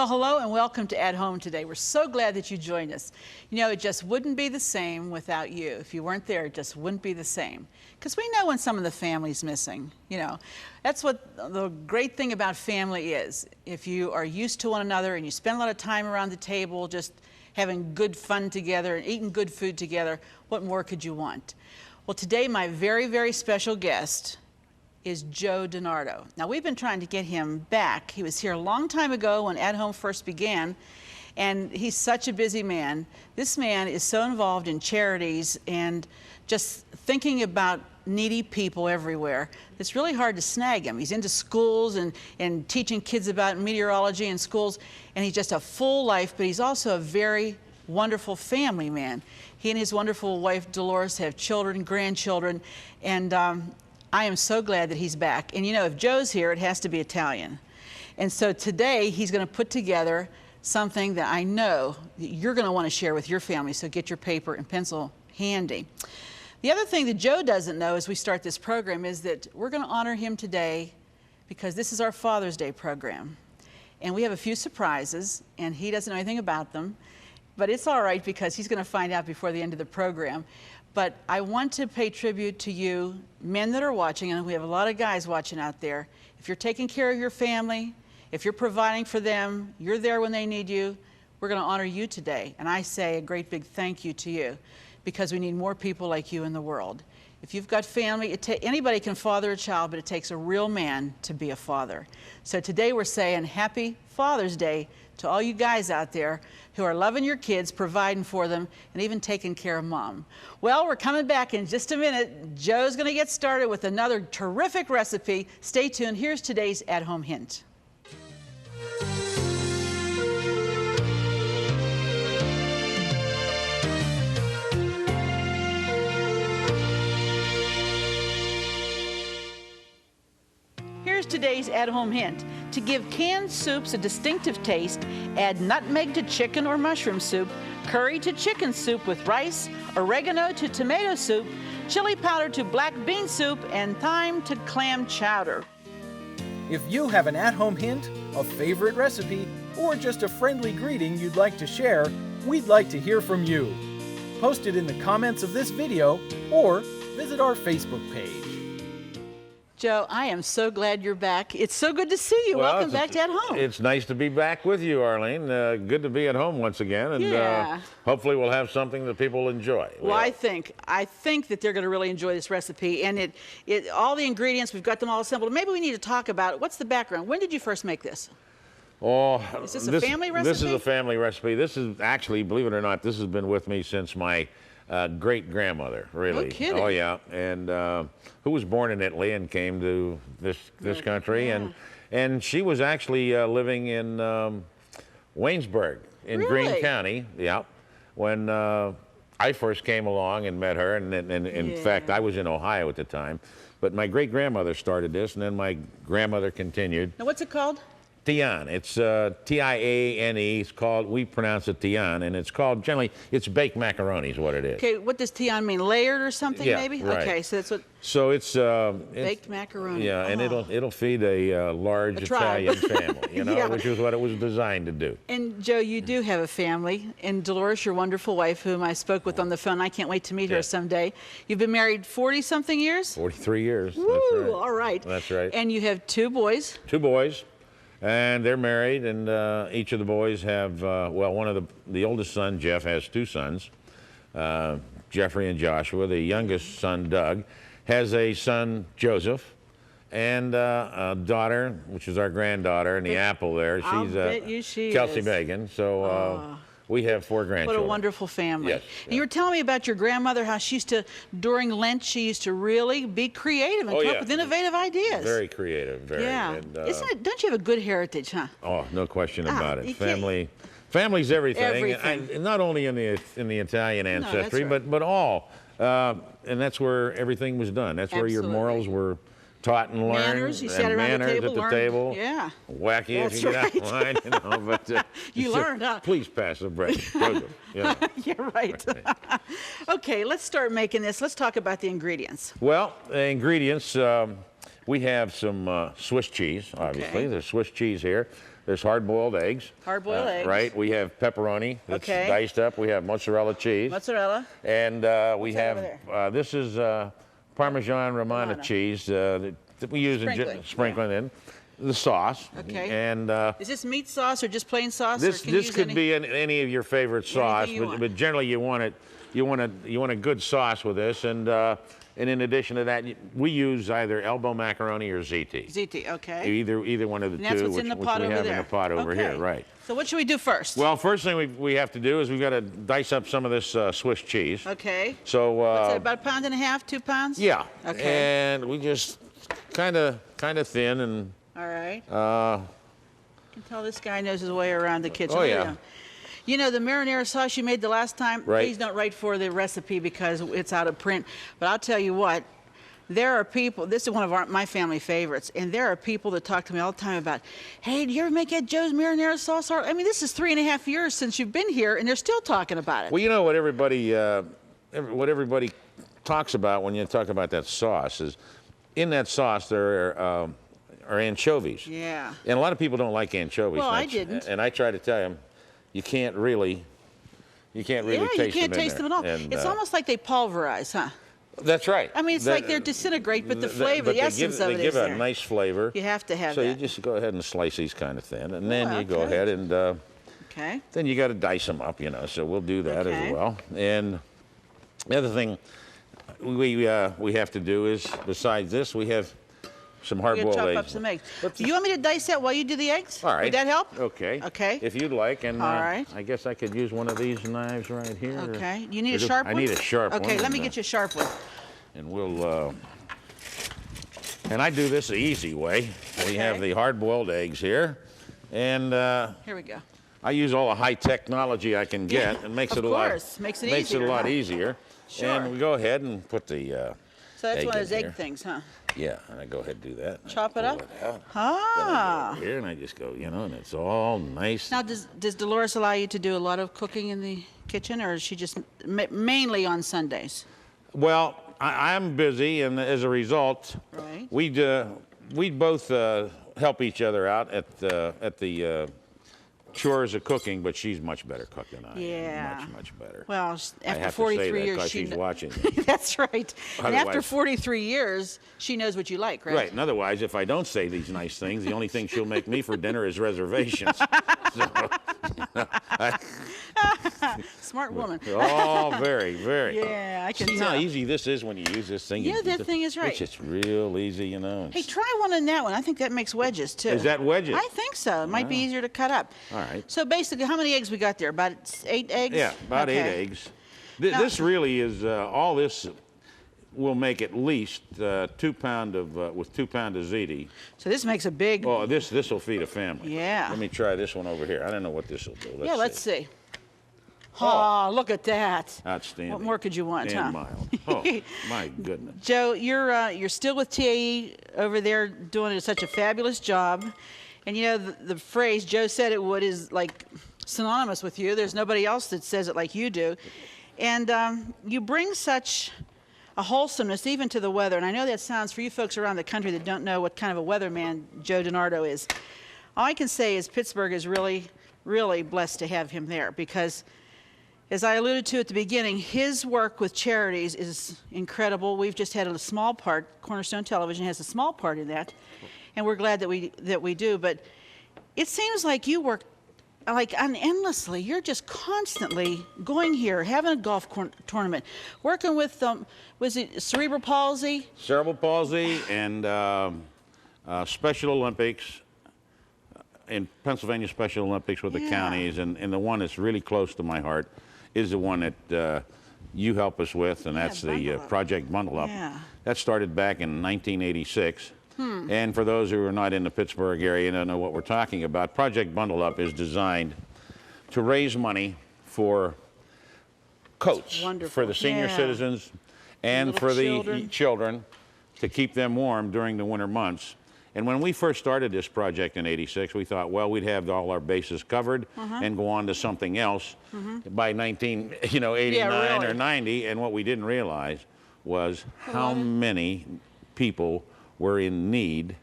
Well, hello and welcome to At Home today. We're so glad that you joined us. You know, it just wouldn't be the same without you. If you weren't there, it just wouldn't be the same. Because we know when some of the family's missing, you know. That's what the great thing about family is. If you are used to one another and you spend a lot of time around the table just having good fun together and eating good food together, what more could you want? Well, today my very, very special guest is Joe DeNardo. Now, we've been trying to get him back. He was here a long time ago when At Home first began, and he's such a busy man. This man is so involved in charities and just thinking about needy people everywhere. It's really hard to snag him. He's into schools and teaching kids about meteorology in schools, and he's just a full life, but he's also a very wonderful family man. He and his wonderful wife, Dolores, have children, grandchildren, and I am so glad that he's back. And you know, if Joe's here, it has to be Italian. And so today, he's going to put together something that I know that you're going to want to share with your family, so get your paper and pencil handy. The other thing that Joe doesn't know as we start this program is that we're going to honor him today because this is our Father's Day program. And we have a few surprises, and he doesn't know anything about them. But it's all right because he's going to find out before the end of the program. But I want to pay tribute to you, men that are watching, and we have a lot of guys watching out there. If you're taking care of your family, if you're providing for them, you're there when they need you, we're going to honor you today. And I say a great big thank you to you because we need more people like you in the world. If you've got family, anybody can father a child, but it takes a real man to be a father. So today we're saying Happy Father's Day to all you guys out there who are loving your kids, providing for them, and even taking care of mom. Well, we're coming back in just a minute. Joe's going to get started with another terrific recipe. Stay tuned. Here's today's at-home hint. Here's today's at-home hint. To give canned soups a distinctive taste, add nutmeg to chicken or mushroom soup, curry to chicken soup with rice, oregano to tomato soup, chili powder to black bean soup, and thyme to clam chowder. If you have an at-home hint, a favorite recipe, or just a friendly greeting you'd like to share, we'd like to hear from you. Post it in the comments of this video or visit our Facebook page. Joe, I am so glad you're back. It's so good to see you. Well, welcome back to At Home. It's nice to be back with you, Arlene. Good to be at home once again, and hopefully we'll have something that people enjoy. Well, I think that they're going to really enjoy this recipe, and all the ingredients, we've got them all assembled. Maybe we need to talk about it. What's the background? When did you first make this? Oh, is this a family recipe? This is a family recipe. This is actually, believe it or not, this has been with me since my great-grandmother, really. No kidding. Oh, yeah, and who was born in Italy and came to this country, yeah. and she was actually living in Waynesburg in Greene County, yeah, when I first came along and met her, and in fact, I was in Ohio at the time, but my great-grandmother started this, and then my grandmother continued. Now, what's it called? Tian. It's T-I-A-N-E. It's called, we pronounce it tian, and it's called, generally, it's baked macaroni is what it is. Okay, what does tian mean? Layered or something, maybe? Right. Okay, so that's what... So it's... baked macaroni. Yeah, and it'll feed a large Italian family, you know, which is what it was designed to do. And Joe, you do have a family, and Dolores, your wonderful wife, whom I spoke with on the phone. I can't wait to meet her someday. You've been married 40-something years? 43 years. Woo, that's right. all right. That's right. And you have two boys? Two boys. And they're married, and each of the boys have, well, one of the oldest son, Jeff, has two sons, Jeffrey and Joshua. The youngest son, Doug, has a son, Joseph, and a daughter, which is our granddaughter, in the apple there. She's Kelsey Megan. So we have 4 grandchildren. What a wonderful family. Yes. And you were telling me about your grandmother, how she used to, during Lent, she used to really be creative and come up with innovative ideas. Very creative, very. Yeah. And, don't you have a good heritage, huh? Oh, no question about it. Family's everything. And not only in the Italian ancestry, but all. And that's where everything was done. That's where your morals were taught and learned. Manners, you sat around the table, Yeah. Wacky if you get out of line, you know. But you learned, huh? Please pass the bread. Yeah. You're right. Okay, let's start making this. Let's talk about the ingredients. Well, the ingredients, we have some Swiss cheese, obviously. Okay. There's Swiss cheese here. There's hard-boiled eggs. Hard-boiled eggs. Right. We have pepperoni that's Okay. diced up. We have mozzarella cheese. Mozzarella. And we that have, over this is Parmesan Romano cheese that we use in sprinkling in. The sauce. Okay. And is this meat sauce or just plain sauce? this or can you this use could be any of your favorite sauce, Anything you want. but generally you want a good sauce with this, and in addition to that, we use either elbow macaroni or ZT. ZT, okay. Either one of the And that's two, what's in the which pot we over have there. in the pot over here, right? So what should we do first? Well, first thing we have to do is we've got to dice up some of this Swiss cheese. Okay. So What's it, about 1.5 pounds, 2 pounds? yeah. Okay. And we just kind of thin and. All right. You can tell this guy knows his way around the kitchen. Oh, Look yeah. at him. You know, the marinara sauce you made the last time, Right. please don't write for the recipe because it's out of print. But I'll tell you what, there are people, this is one of my family favorites, and there are people that talk to me all the time about, hey, do you ever make that Joe's marinara sauce? I mean, this is 3.5 years since you've been here, and they're still talking about it. Well, you know what everybody talks about when you talk about that sauce is, in that sauce there are anchovies. Yeah. And a lot of people don't like anchovies. Well, I much. didn't. And I try to tell them, you can't really Yeah, taste them. you can't taste them at all. And, It's almost like they pulverize, huh? That's right. I mean, it's like they're disintegrate, but the flavor, the essence of it they is give a there. nice flavor. You have to have so that. you just go ahead and slice these kind of thin, and then you go okay. ahead and Okay. then you got to dice them up, So we'll do that Okay. as well. And the other thing we have to do is, besides this, we have some We're going hard-boiled to chop eggs. up some eggs. Do you want me to dice that while you do the eggs? All right. Would that help? Okay. Okay. If you'd like, and All right. I guess I could use one of these knives right here. Okay. You need a Or do- sharp one? I need a sharp one. Okay, let me and, get you a sharp one. And we'll, and I do this the easy way. We have Okay. the hard-boiled eggs here, and Here we go. I use all the high technology I can get. Yeah, and makes of it a lot course. Makes it it a easier, lot huh? easier. Sure. And we go ahead and put the So that's egg one of in those egg here. things, huh? Yeah, and I go ahead and do that. and I Chop it pull up? out. Ah. Here, and I just go, and it's all nice. Now, does Dolores allow you to do a lot of cooking in the kitchen, or is she just mainly on Sundays? Well, I'm busy, and as a result, Right. we both help each other out at the chores of cooking, but she's much better cook than I Yeah. am. Much better. Well, I after have 43 to say that years, 'cause she she's watching me. That's right. And after Otherwise- 43 years, she knows what you like, right? Right, and otherwise, if I don't say these nice things, the only thing she'll make me for dinner is reservations. Smart woman. Oh, very, very. Yeah, I can See tell. how easy this is when you use this thing? Yeah, that thing is right. It's just real easy, Hey, try one on that one. I think that makes wedges, too. Is that wedges? I think so. It might be easier to cut up. All right. So basically, how many eggs we got there? About 8 eggs? Yeah, about Okay. 8 eggs. Now- This really is, all this will make at least 2 pound of, with 2 pound of ziti. So this makes a big... Oh, this will feed a family. Yeah. Let me try this one over here. I don't know what this will do. let's see. Oh, look at that. Outstanding. What more could you want, and huh? mild. Oh, my goodness. Joe, you're still with TAE over there doing such a fabulous job. And you know, the phrase Joe said it would is like synonymous with you. There's nobody else that says it like you do. And you bring such a wholesomeness even to the weather. And I know that sounds, for you folks around the country that don't know what kind of a weatherman Joe DeNardo is, all I can say is Pittsburgh is really, really blessed to have him there because, as I alluded to at the beginning, his work with charities is incredible. We've just had a small part. Cornerstone Television has a small part in that, and we're glad that we do. But it seems like you work like endlessly. You're just constantly going here, having a golf tournament, working with was it cerebral palsy? Cerebral palsy and Special Olympics. In Pennsylvania Special Olympics with the Yeah. counties, and the one that's really close to my heart is the one that you help us with, and that's the Bundle Up. Project Bundle Up. Yeah. That started back in 1986. And for those who are not in the Pittsburgh area and don't know what we're talking about, Project Bundle Up is designed to raise money for coats wonderful. for the senior Yeah. citizens and Little for the children. children to keep them warm during the winter months. And when we first started this project in '86, we thought, well, we'd have all our bases covered and go on to something else by 1989 or really. 90. And what we didn't realize was how many people were in need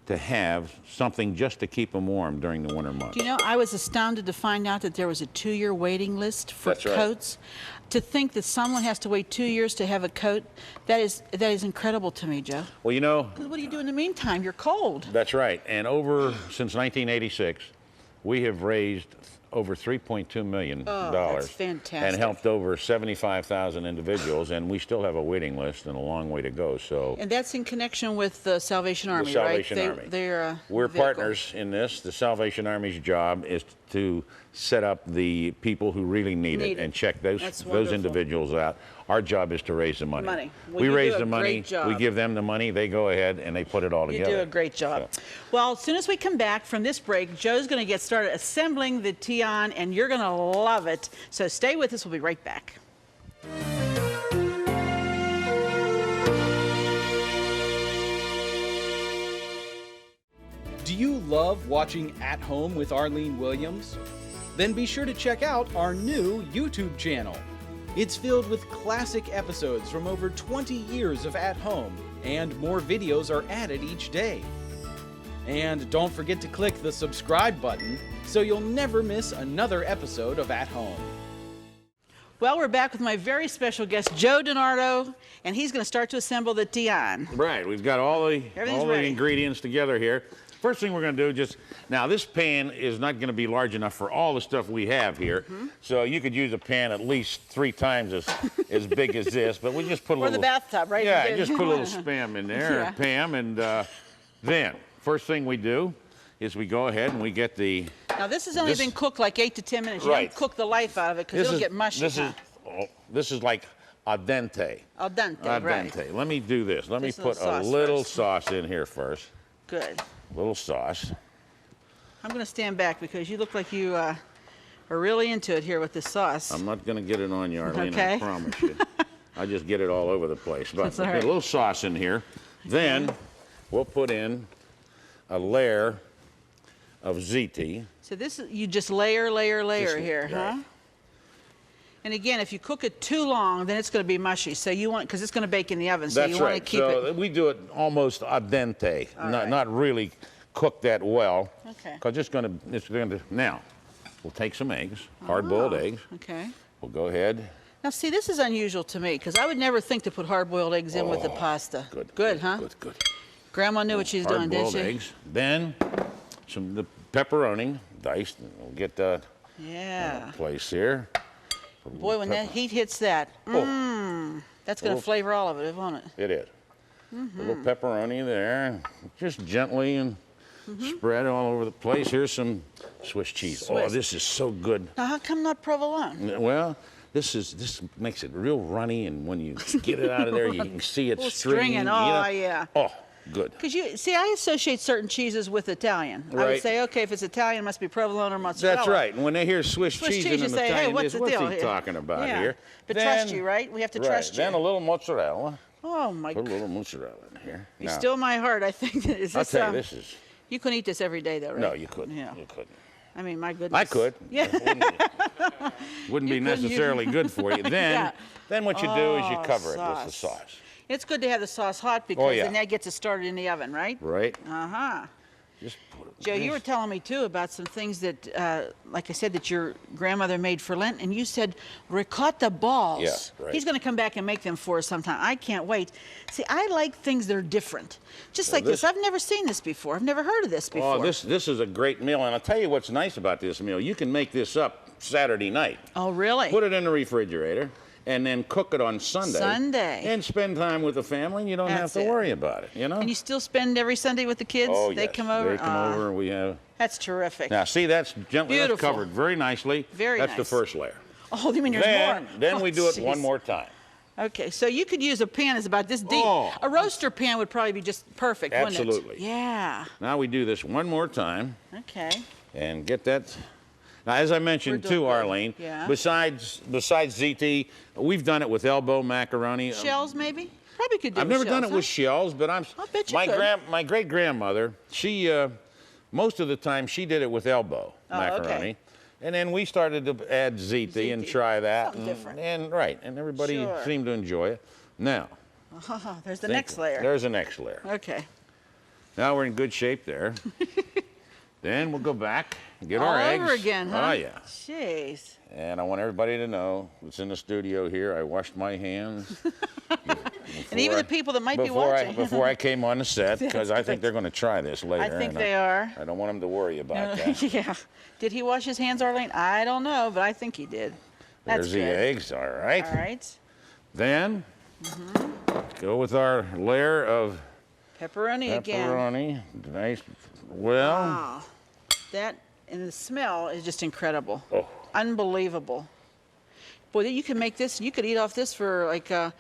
to have something just to keep them warm during the winter months. Do you know, I was astounded to find out that there was a 2-year waiting list for That's right. coats. To think that someone has to wait 2 years to have a coat, that is incredible to me, Joe. Well, you know, 'Cause what do you do in the meantime? You're cold. that's right. And since 1986, we have raised over $3.2 million. That's fantastic. And helped over 75,000 individuals, and we still have a waiting list and a long way to go. So. And that's in connection with the Salvation Army, The Salvation right? Army. They're We're vehicle. partners in this. The Salvation Army's job is to set up the people who really need it and check That's those wonderful. individuals out. Our job is to raise the money. Well, We you raise do a the money, great job. we give them the money, they go ahead and they put it all You together. do a great job. So. Well, as soon as we come back from this break, Joe's going to get started assembling the tian, and you're going to love it. So stay with us. We'll be right back. Do you love watching At Home with Arlene Williams? Then be sure to check out our new YouTube channel. It's filled with classic episodes from over 20 years of At Home, and more videos are added each day. And don't forget to click the subscribe button so you'll never miss another episode of At Home. Well, we're back with my very special guest, Joe DeNardo, and he's going to start to assemble the tian. Right, we've got all the ready. ingredients together here. First thing we're going to do, now this pan is not going to be large enough for all the stuff we have here, so you could use a pan at least 3 times as big as this, but we just put a Or little... the bathtub, right? Yeah, just put a little spam in there, Yeah. Pam, and then, first thing we do is we go ahead and we get the... Now, this has only been cooked like 8 to 10 minutes. You Right. don't cook the life out of it because it'll get mushy. This is like al dente. Al dente, Al right. dente. Let me do this. Let me Just a put little a sauce little first. sauce in here first. Good. Little sauce. I'm going to stand back because you look like you are really into it here with this sauce. I'm not going to get it on you, Arlene, Okay. I promise you. I just get it all over the place. But That's all put right. a little sauce in here. Then we'll put in a layer of ziti. So this is, you just layer Just- here, right. huh? And again, if you cook it too long, then it's going to be mushy. So you want, because it's going to bake in the oven, so That's you want to right. keep So it. we do it almost al dente, right. not really cooked that well. Okay. Because it's going to, now, we'll take some eggs, hard-boiled eggs. Okay. We'll go ahead. Now, see, this is unusual to me because I would never think to put hard-boiled eggs in with the pasta. Good. Good, huh? Good. Grandma knew what she was doing, didn't Hard-boiled she? eggs. Then the pepperoni diced. We'll get that Yeah. place here. Boy, when that heat hits that, that's going to flavor all of it, won't it? It is. A little pepperoni there, just gently and spread all over the place. Here's some Swiss cheese. Oh, Swiss. this is so good. Now, how come not provolone? Well, this makes it real runny, and when you get it out of there, you can see it Little stringing. stringing. Oh, yeah. Oh, good. Because you see, I associate certain cheeses with Italian. I would Right. say, okay, if it's Italian, it must be provolone or mozzarella. That's right. And when they hear Swiss cheese in you an say, hey, Italian what's dish, the what's deal he here? talking about Yeah. here? But trust you, right? We have to trust you. Then a little mozzarella. Oh my Put a God! little mozzarella in here. You Now, still my heart. I think that is I'll this. tell you, this is. You couldn't eat this every day, though, right? No, you couldn't. Yeah. You couldn't. I mean, my goodness. I could. Yeah. Wouldn't be You couldn't, necessarily good for you. Yeah. Then what you do is you Oh, cover it with the sauce. sauce. It's good to have the sauce hot because yeah. then that gets it started in the oven, right? Right? Uh-huh. Just put it. Joe, you were telling me, too, about some things that, like I said, that your grandmother made for Lent, and you said ricotta balls. Yeah, right. He's going to come back and make them for us sometime. I can't wait. See, I like things that are different. Just like this. I've never seen this before. I've never heard of this before. Oh, this is a great meal, and I'll tell you what's nice about this meal. You can make this up Saturday night. Oh, really? Put it in the refrigerator, and then cook it on Sunday. Sunday. And spend time with the family, and you don't That's have to it. worry about it, you know? And you still spend every Sunday with the kids? Oh, They yes. come over? They come over, and we have... That's terrific. Now, see, that's gently that's Beautiful. covered very nicely. Very That's the nice. first layer. Oh, you mean there's Then, more? then Oh, we do it jeez. one more time. Okay, so you could use a pan that's about this deep. Oh. A roaster pan would probably be just perfect, wouldn't it? Absolutely. Yeah. Now we do this one more time Okay. and get that. Now, as I mentioned We're too, doing good. Arlene, Yeah. besides ZT, we've done it with elbow macaroni. Shells, maybe? Probably could do I've with never done it shells, with shells, but I'll bet you could. my great grandmother, she most of the time she did it with elbow macaroni. okay. And then we started to add ZT and Ziti. try that. Something different. And everybody Sure. seemed to enjoy it. Now, Oh, there's the next layer. There's the next layer. Okay. Now we're in good shape there. Then we'll go back and get All our eggs. over again, huh? Oh, yeah. Jeez. And I want everybody to know that's in the studio here, I washed my hands. And even the people that might be watching. Before I came on the set, because I think they're going to try this later. I think they are. I don't want them to worry about that. Yeah. Did he wash his hands, Arlene? I don't know, but I think he did. That's There's the good. eggs, all right. All right. Then, go with our layer of Pepperoni again. pepperoni. Nice. Well, Wow. That, and the smell is just incredible. Oh. Unbelievable. Boy, you can make this, you could eat off this for like a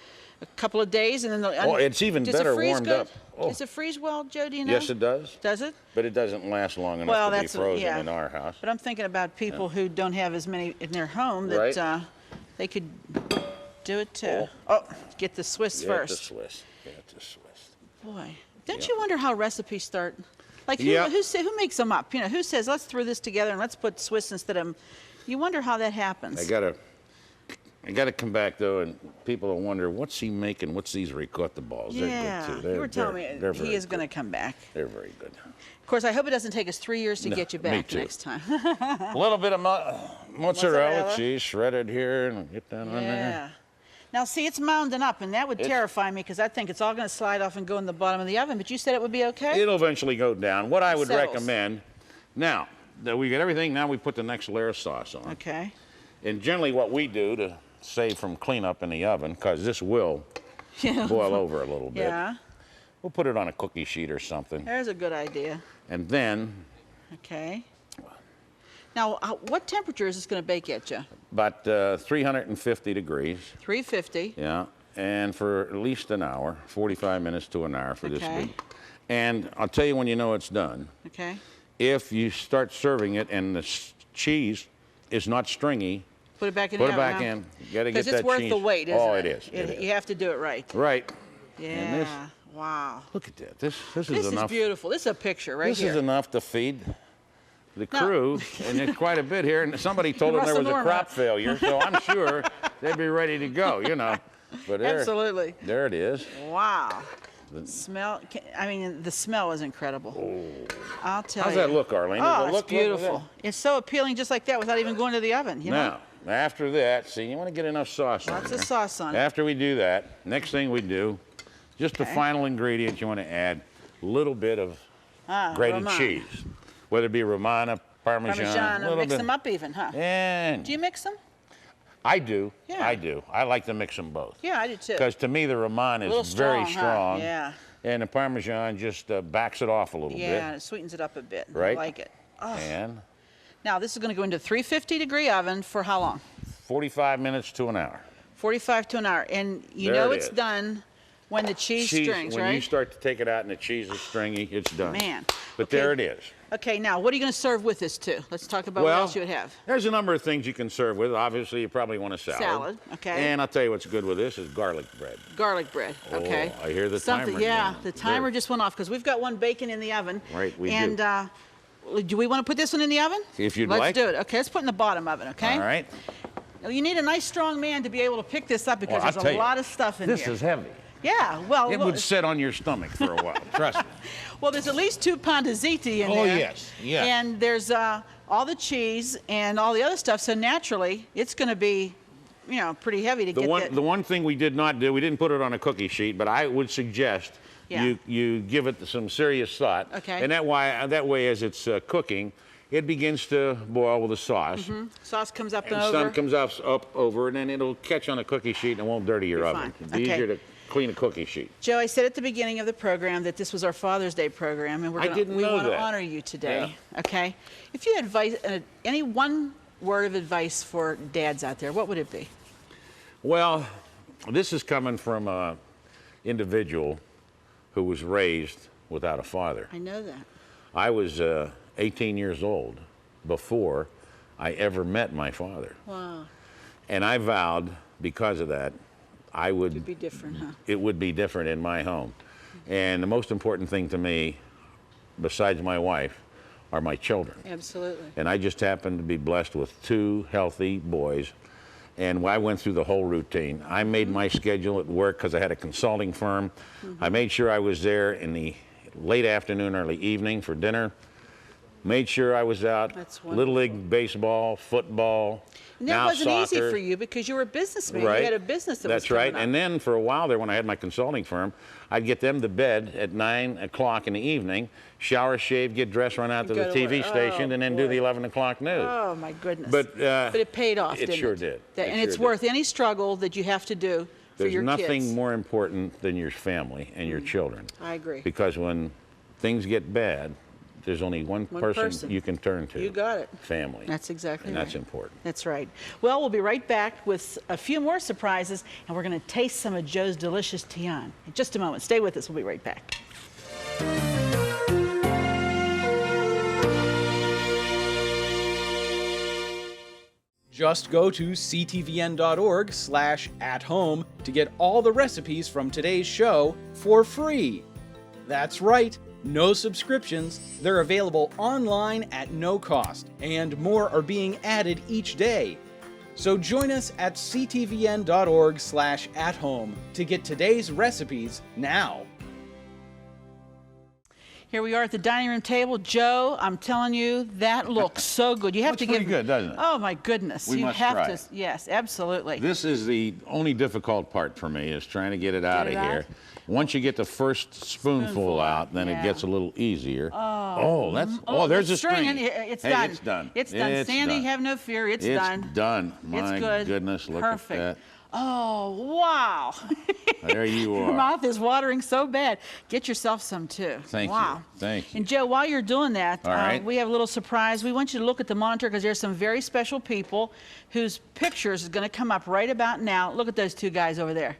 couple of days and then it's even does it better freeze warmed good? up. Oh. Does it freeze well, Joe, do you know? Yes, it does. Does it? But it doesn't last long enough Well, to be that's frozen yeah. in our house. But I'm thinking about people who don't have as many in their home that Right. they could do it too. Oh, get the Swiss Get first. the Swiss. Get the Swiss. Boy, don't you wonder how recipes start? Like Yeah. who makes them up? You know, who says let's throw this together and let's put Swiss instead of? You wonder how that happens. I gotta come back though, and people will wonder what's he making? What's these ricotta balls? Yeah, They're good too. you were telling me they're he very is going to good. come back. They're very good. Of course, I hope it doesn't take us 3 years to No, get you me back too. next time. A little bit of mozzarella Mozzarella. cheese shredded here, and get that on there. Yeah. Now, see, it's mounding up, and that would terrify me because I think it's all going to slide off and go in the bottom of the oven. But you said it would be okay? It'll eventually go down. What I would Settles. recommend, now that we get everything, now we put the next layer of sauce on. Okay. And generally what we do to save from cleanup in the oven, because this will Yeah. boil over a little bit, Yeah. we'll put it on a cookie sheet or something. There's a good idea. And then Okay. Now, what temperature is this going to bake at, Joe? about 350 degrees, 350. yeah, and for at least an hour, 45 minutes to an hour for this Okay. big. And I'll tell you when you know it's done. Okay. If you start serving it and the cheese is not stringy, Put it back in put the it oven. back in. You got to get Because that it's worth cheese. the wait, isn't it? Oh, it is. It is. You have to do it right. Right. Yeah. And this, Wow. look at that. This This is is enough. beautiful. This is a picture right This here. is enough to feed the No. crew, and it's quite a bit here. And somebody told them there was a Russell crop Norma. failure, so I'm sure they'd be ready to go, you know. But there, Absolutely. there it is. Wow. Smell. I mean, the smell is incredible. I'll tell How's you. that look, Arlene? Oh, Does it it's look beautiful. It's so appealing just like that without even going to the oven, you know? Now, after that, see, you want to get enough sauce on Lots there. of sauce on it. After we do that, next thing we do, just the Okay. final ingredient, you want to add a little bit of grated Romano. cheese, whether it be Romana, Parmesan, Parmesan, a little mix bit. them up even, huh? And Do you mix them? I do. Yeah. I do. I like to mix them both. Yeah, I do too. Because to me, the Romana A little is very strong, huh? strong. Yeah. And the Parmesan just backs it off a little Yeah, bit. it sweetens it up a bit. Right. I like it. Oh. And Now, this is going to go into 350-degree oven for how long? 45 minutes to an hour. 45 to an hour. And you There know it it's is. done when the cheese strings, when right? you start to take it out and the cheese is stringy, it's done. Man. But Okay. there it is. Okay, now, what are you going to serve with this, too? Let's talk about what else you would have. There's a number of things you can serve with. Obviously, you probably want a salad. Salad, okay. And I'll tell you what's good with this is garlic bread. Garlic bread, okay. I hear the Something, timer yeah, going. the timer There. just went off because we've got one baking in the oven. Right, we do. and, do we want to put this one in the oven? If you'd Let's like. do it. Okay, let's put it in the bottom oven, okay? All right. Now, you need a nice, strong man to be able to pick this up because Well, I'll there's tell a you, lot of stuff in This here. is heavy. Yeah, well, It would sit on your stomach for a while. Trust me. well, there's at least 2 pounds of ziti in Oh, there. yes, yeah. And there's all the cheese and all the other stuff, so naturally, it's going to be, you know, pretty heavy to The get one, that. the one thing we did not do, we didn't put it on a cookie sheet, but I would suggest Yeah. you give it some serious thought. Okay. And that way, as it's cooking, it begins to boil with the sauce. Sauce comes up And and over. some comes up over, and then it'll catch on a cookie sheet and it won't dirty your Be oven. fine. It'd be Okay. easier to clean a cookie sheet. Joe, I said at the beginning of the program that this was our Father's Day program, and I didn't we know want to that. honor you today. Okay? If you had advice, any one word of advice for dads out there, what would it be? Well, this is coming from an individual who was raised without a father. I know that. I was 18 years old before I ever met my father. Wow. And I vowed, because of that, It'd be different, huh? it would be different in my home. And the most important thing to me, besides my wife, are my children. Absolutely. And I just happened to be blessed with 2 healthy boys. And I went through the whole routine. I made my schedule at work because I had a consulting firm. I made sure I was there in the late afternoon, early evening for dinner. Made sure I was out. That's Little League baseball, football. And that now wasn't easy soccer. for you because you were a businessman. Right. You had a business that was That's right. coming up. And then for a while there, when I had my consulting firm, I'd get them to bed at 9 o'clock in the evening, shower, shave, get dressed, run out to the Go to TV work. station, Oh, and then do boy. the 11 o'clock news. Oh, my goodness. But it paid off, it didn't sure it? did. And It it's sure worth any struggle that you have to do for There's your kids. nothing more important than your family and your children. I agree. Because when things get bad, there's only one person you can turn to. You got it. Family. That's exactly and right. that's important. That's right. Well, we'll be right back with a few more surprises, and we're going to taste some of Joe's delicious tian. In just a moment. Stay with us. We'll be right back. Just go to ctvn.org/athome to get all the recipes from today's show for free. That's right, no subscriptions. They're available online at no cost, and more are being added each day. So join us at ctvn.org/athome to get today's recipes now. Here we are at the dining room table. Joe, I'm telling you, that looks so good. You have to give pretty good, doesn't it? Oh my goodness. We you must have try to it. Yes, absolutely. This is the only difficult part for me, is trying to get it out of it out? here. Once you get the first spoonful out, then yeah. it gets a little easier. There's a string. And it's Hey, done. it's done. It's done. It's Sandy, done. have no fear. It's done. It's done. My good. goodness, look Perfect. at that. Oh, wow. There you Your are. mouth is watering so bad. Get yourself some too. Thank you. Wow. Thank you. And Joe, while you're doing that, All right. we have a little surprise. We want you to look at the monitor because there's some very special people whose pictures is going to come up right about now. Look at those two guys over there.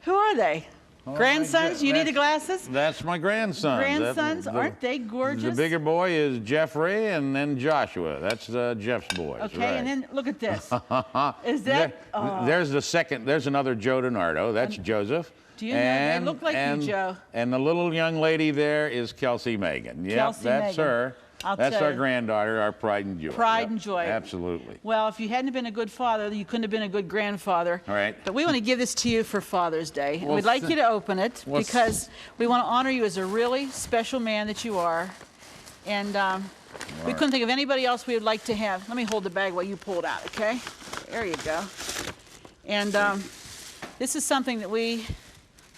Who are they? Grandsons? You need the glasses? That's my grandson. Grandsons? Aren't they gorgeous? The bigger boy is Jeffrey, and then Joshua. That's Jeff's boys. Okay, right. and then look at this. Is that? There's the second. There's another Joe DeNardo. That's Joseph. Do you know? They look like you, Joe. And the little young lady there is Kelsey Megan. Yep, Kelsey that's Megan. her. I'll That's tell our you. granddaughter, our pride and joy. Pride Yep, and joy. Absolutely. Well, if you hadn't been a good father, you couldn't have been a good grandfather. All right. But we want to give this to you for Father's Day. And Well, we'd like you to open it well, because we want to honor you as a really special man that you are. And we couldn't think of anybody else we would like to have. Let me hold the bag while you pull it out, okay? There you go. And this is something that we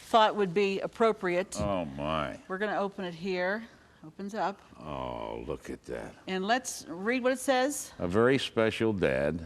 thought would be appropriate. Oh, my. We're going to open it here. Opens up. Oh, look at that. And let's read what it says. A very special dad,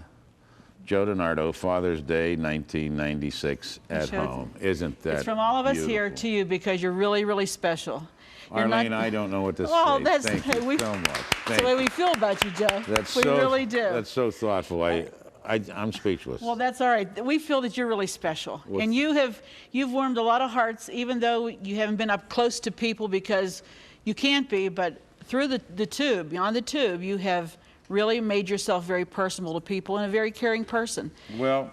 Joe DeNardo, Father's Day, 1996, at shows- home. Isn't that It's from all of us here beautiful? to you because you're really, really special. You're Arlene, not- I don't know what to Well, say. that's Thank the way you we- so much. That's the way we feel about you, Joe. That's we so, really do. That's so thoughtful. I'm speechless. Well, that's all right. We feel that you're really special. And you've warmed a lot of hearts, even though you haven't been up close to people because you can't be, but through the tube, beyond the tube, you have really made yourself very personable to people and a very caring person. Well,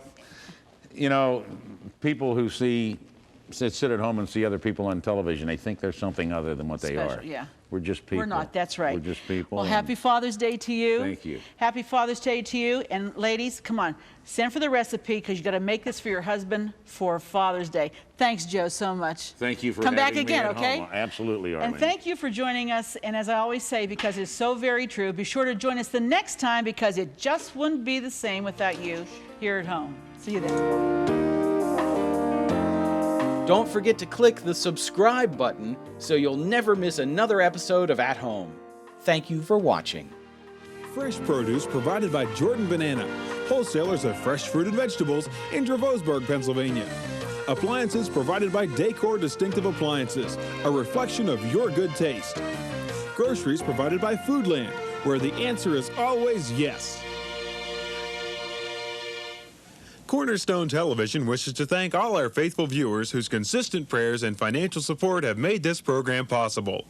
you know, people who sit at home and see other people on television, they think they're something other than what they Special, are. yeah. We're just people. We're not, that's right. We're just people. Well, and happy Father's Day to you. Thank you. Happy Father's Day to you. And ladies, come on, send for the recipe because you got to make this for your husband for Father's Day. Thanks, Joe, so much. Thank you for Come back having me again, at okay? home. Absolutely, Arlene. And thank you for joining us. And as I always say, because it's so very true, be sure to join us the next time because it just wouldn't be the same without you here at home. See you then. Don't forget to click the subscribe button so you'll never miss another episode of At Home. Thank you for watching. Fresh produce provided by Jordan Banana, wholesalers of fresh fruit and vegetables in Dravosburg, Pennsylvania. Appliances provided by Decor Distinctive Appliances, a reflection of your good taste. Groceries provided by Foodland, where the answer is always yes. Cornerstone Television wishes to thank all our faithful viewers whose consistent prayers and financial support have made this program possible.